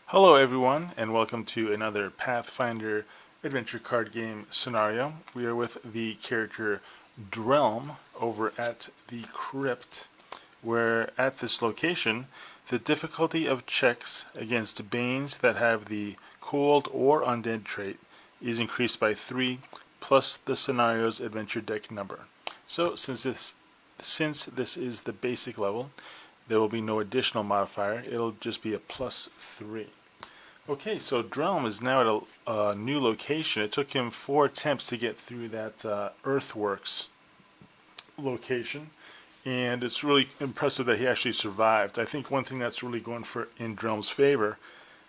Hello everyone, and welcome to another Pathfinder adventure card game scenario. We are with the character Drelm over at the crypt, where at this location the difficulty of checks against Banes that have the cold or undead trait is increased by 3 plus the scenario's adventure deck number. So since this is the basic level, there will be no additional modifier. It'll just be a +3. Okay, so Drelm is now at a new location. It took him 4 attempts to get through that earthworks location, and it's really impressive that he actually survived. I think one thing that's really going for in Drelm's favor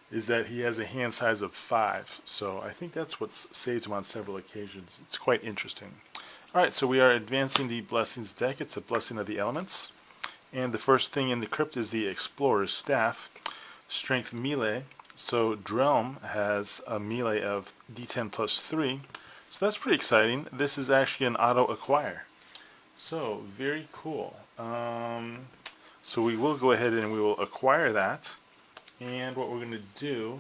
is that he has a hand size of 5, so I think that's what's saved him on several occasions. It's quite interesting. Alright, so we are advancing the Blessings deck. It's a Blessing of the Elements. And the first thing in the crypt is the Explorer's Staff, Strength Melee. So Drelm has a melee of D10 plus 3. So that's pretty exciting. This is actually an auto acquire. So very cool. So we will go ahead and we will acquire that. And what we're going to do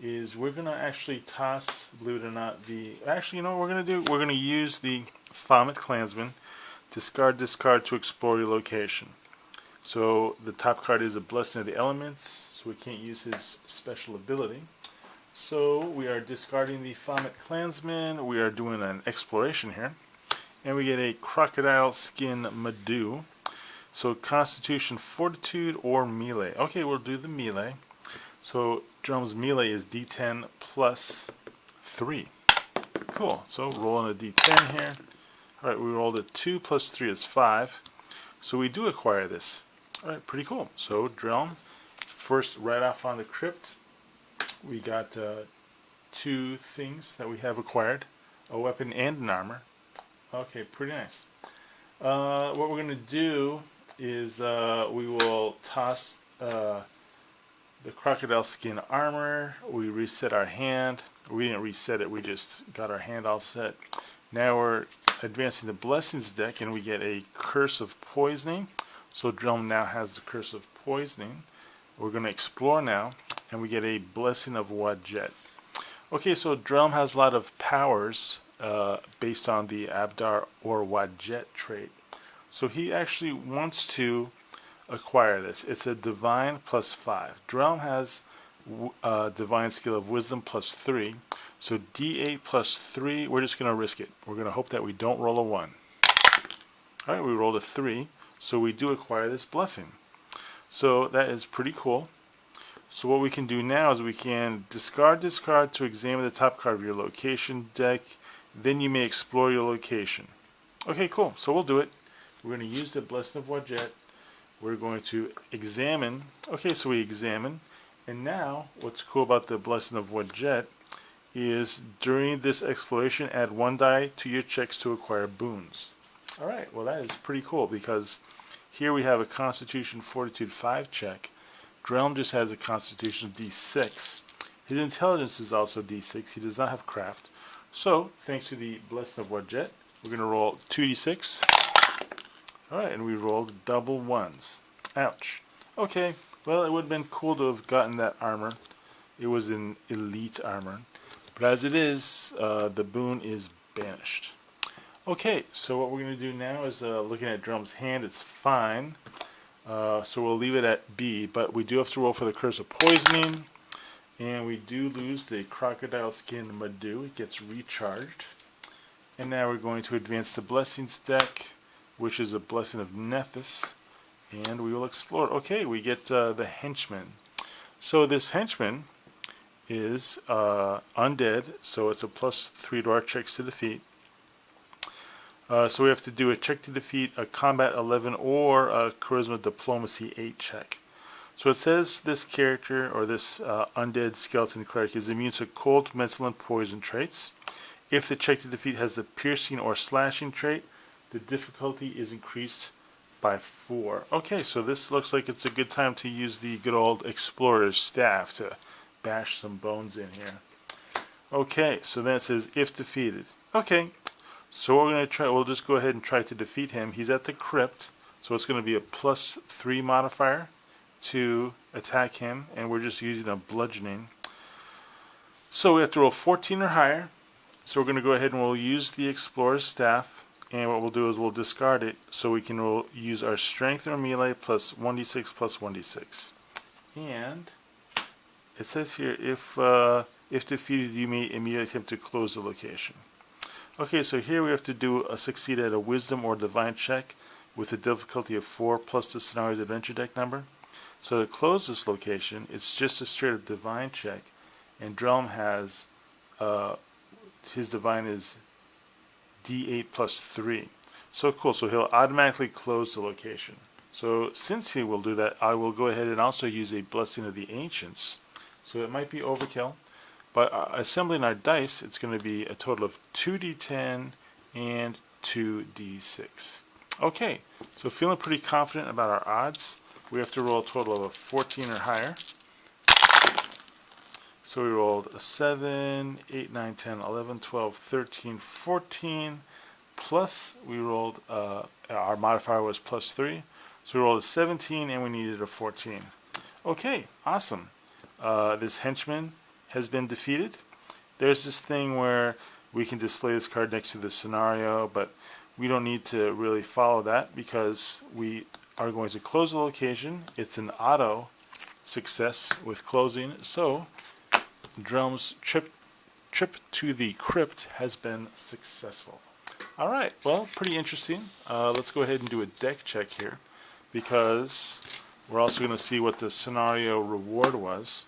is we're going to actually toss, believe it or not, actually, you know what we're going to do? We're going to use the Vomit Clansman. Discard this card to explore your location. So the top card is a Blessing of the Elements, so we can't use his special ability. So we are discarding the Vomit Clansman. We are doing an exploration here. And we get a Crocodile Skin Madu. So Constitution, Fortitude, or Melee. Okay, we'll do the Melee. So Drelm's Melee is D10 plus 3. Cool, so rolling a D10 here. Alright, we rolled a 2 plus 3 is 5. So we do acquire this. Alright, pretty cool. So Drelm, first right off on the crypt, we got 2 things that we have acquired. A weapon and an armor. Okay, pretty nice. What we're going to do is we will toss the crocodile skin armor. We reset our hand. We didn't reset it, we just got our hand all set. Now we're advancing the Blessings deck, and we get a Curse of Poisoning. So Drelm now has the Curse of Poisoning. We're going to explore now, and we get a Blessing of Wadjet. Okay, so Drelm has a lot of powers based on the Abdar or Wadjet trait. So he actually wants to acquire this. It's a Divine plus 5. Drelm has Divine skill of Wisdom plus 3. So D8 plus 3, we're just going to risk it. We're going to hope that we don't roll a 1. Alright, we rolled a 3, so we do acquire this blessing. So that is pretty cool. So what we can do now is we can discard this card to examine the top card of your location deck. Then you may explore your location. Okay, cool. So we'll do it. We're going to use the Blessing of Wadjet. We're going to examine. Okay, so we examine. And now, what's cool about the Blessing of Wadjet is during this exploration, add 1 die to your checks to acquire boons. Alright, well that is pretty cool because here we have a Constitution Fortitude 5 check. Drelm just has a Constitution of D6. His Intelligence is also D6. He does not have Craft. So, thanks to the Blessing of Wadjet, we're going to roll 2d6. Alright, and we rolled double 1s. Ouch. Okay, well it would have been cool to have gotten that armor. It was an elite armor. But as it is, the boon is banished. Okay, so what we're going to do now is looking at Drelm's hand. It's fine. So we'll leave it at B, but we do have to roll for the Curse of Poisoning. And we do lose the Crocodile Skin Madu. It gets recharged. And now we're going to advance the Blessings deck, which is a Blessing of Nethys. And we will explore. Okay, we get the Henchman. So this Henchman is undead, so it's a +3 to our checks to defeat. So we have to do a check to defeat, a combat 11, or a charisma diplomacy 8 check. So it says this character, or this undead skeleton cleric, is immune to cold, mental, and poison traits. If the check to defeat has the piercing or slashing trait, the difficulty is increased by 4. Okay, so this looks like it's a good time to use the good old Explorer's Staff to bash some bones in here. Okay, so then it says if defeated. Okay, so what we're going to try, we'll just go ahead and try to defeat him. He's at the crypt, so it's going to be a +3 modifier to attack him, and we're just using a bludgeoning. So we have to roll 14 or higher. So we're going to go ahead and we'll use the Explorer's Staff, and what we'll do is we'll discard it so we can use our Strength or Melee plus 1d6 plus 1d6. And it says here, if defeated, you may immediately attempt to close the location. Okay, so here we have to do a succeed at a Wisdom or Divine check with a difficulty of 4 plus the scenario's adventure deck number. So to close this location, it's just a straight up Divine check, and Drelm has his Divine is D8 plus 3. So cool, so he'll automatically close the location. So since he will do that, I will go ahead and also use a Blessing of the Ancients. So it might be overkill, but assembling our dice, it's going to be a total of 2d10 and 2d6. Okay, so feeling pretty confident about our odds. We have to roll a total of 14 or higher. So we rolled a 7, 8, 9, 10, 11, 12, 13, 14, plus we rolled, our modifier was plus 3. So we rolled a 17 and we needed a 14. Okay, awesome. This henchman has been defeated. There's this thing where we can display this card next to the scenario, but we don't need to really follow that because we are going to close the location. It's an auto success with closing, so Drelm's trip to the crypt has been successful. Alright, well, pretty interesting. Let's go ahead and do a deck check here, because we're also going to see what the scenario reward was.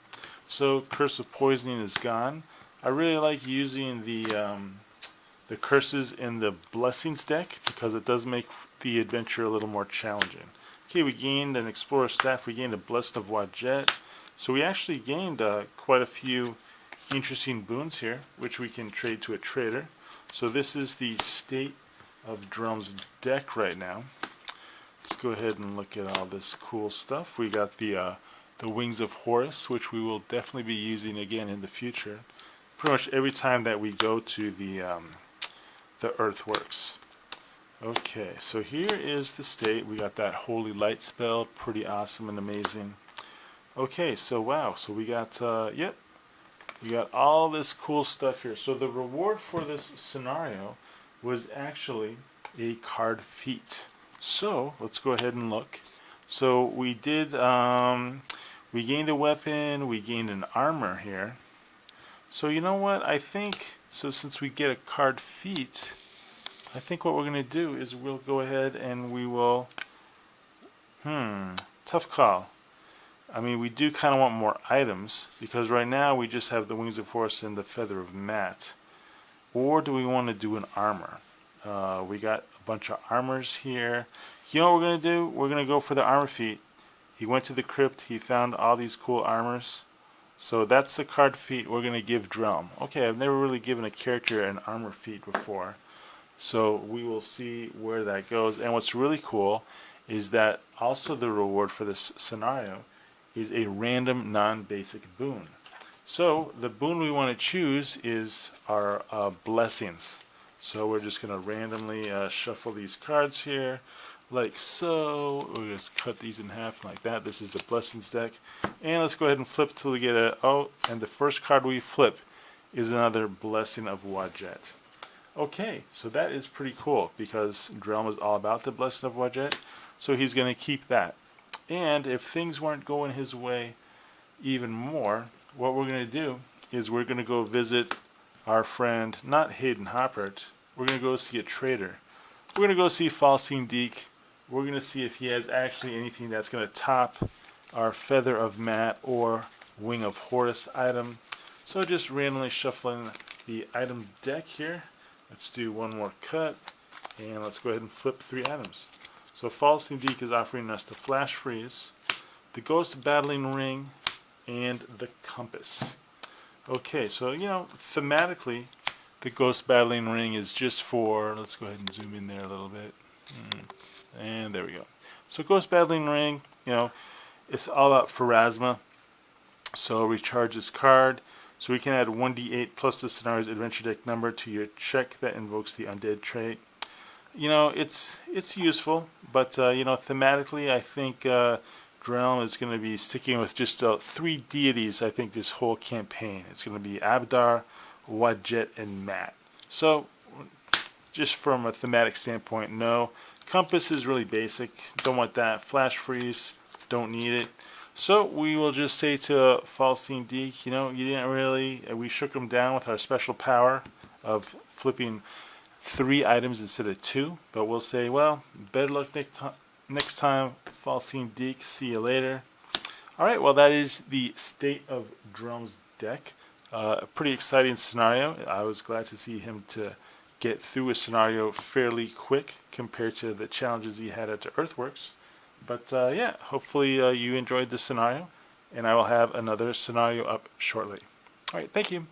So Curse of Poisoning is gone. I really like using the curses in the Blessings deck because it does make the adventure a little more challenging. Okay, we gained an Explorer's Staff, we gained a Blessed of Wadjet. So we actually gained quite a few interesting boons here, which we can trade to a trader. So this is the state of Drelm's deck right now. Let's go ahead and look at all this cool stuff. We got the Wings of Horus, which we will definitely be using again in the future. Pretty much every time that we go to the Earthworks. Okay, so here is the state. We got that Holy Light spell, pretty awesome and amazing. Okay, so wow, so we got, we got all this cool stuff here. So the reward for this scenario was actually a card feat. So let's go ahead and look. So we did, we gained a weapon, we gained an armor here. So you know what, I think, so since we get a card feat, I think what we're going to do is we'll go ahead and we will, tough call. I mean, we do kind of want more items, because right now we just have the Wings of Horus and the Feather of Matt. Or do we want to do an armor? We got a bunch of armors here. You know what we're going to do? We're going to go for the armor feat. He went to the crypt, he found all these cool armors. So that's the card feat we're going to give Drelm. Okay, I've never really given a character an armor feat before. So we will see where that goes. And what's really cool is that also the reward for this scenario is a random non-basic boon. So the boon we want to choose is our blessings. So we're just going to randomly shuffle these cards here, like so. We'll just cut these in half like that. This is the blessings deck. And let's go ahead and flip till we get a, and the first card we flip is another Blessing of Wadjet. Okay, so that is pretty cool because Drelm is all about the Blessing of Wadjet, so he's going to keep that. And if things weren't going his way even more, what we're going to do is we're going to go visit our friend, not Hayden Hoppert, we're going to go see a trader. We're going to go see Falstein Deek. We're going to see if he has actually anything that's going to top our Feather of Matt or Wing of Horus item. So just randomly shuffling the item deck here. Let's do one more cut, and let's go ahead and flip 3 items. So Falstein Deek is offering us the Flash Freeze, the Ghost Battling Ring, and the Compass. Okay, so you know, thematically, the Ghost Battling Ring is just for, let's go ahead and zoom in there a little bit. And there we go. So Ghost Battling Ring, you know, it's all about Pharasma. So recharge this card. So we can add 1d8 plus the scenario's adventure deck number to your check that invokes the undead trait. You know, it's useful, but you know, thematically, I think Drelm is going to be sticking with just 3 deities, I think, this whole campaign. It's going to be Abdar, Wadjet, and Matt. So, just from a thematic standpoint, no. Compass is really basic. Don't want that. Flash freeze, don't need it. So we will just say to Falstein Deke, you know, you didn't really, we shook him down with our special power of flipping 3 items instead of 2. But we'll say, well, better luck next time, Falstein Deke. See you later. Alright, well, that is the state of Drelm's deck. A pretty exciting scenario. I was glad to see him to get through a scenario fairly quick compared to the challenges he had at Earthworks. But yeah, hopefully you enjoyed the scenario, and I will have another scenario up shortly. Alright, thank you.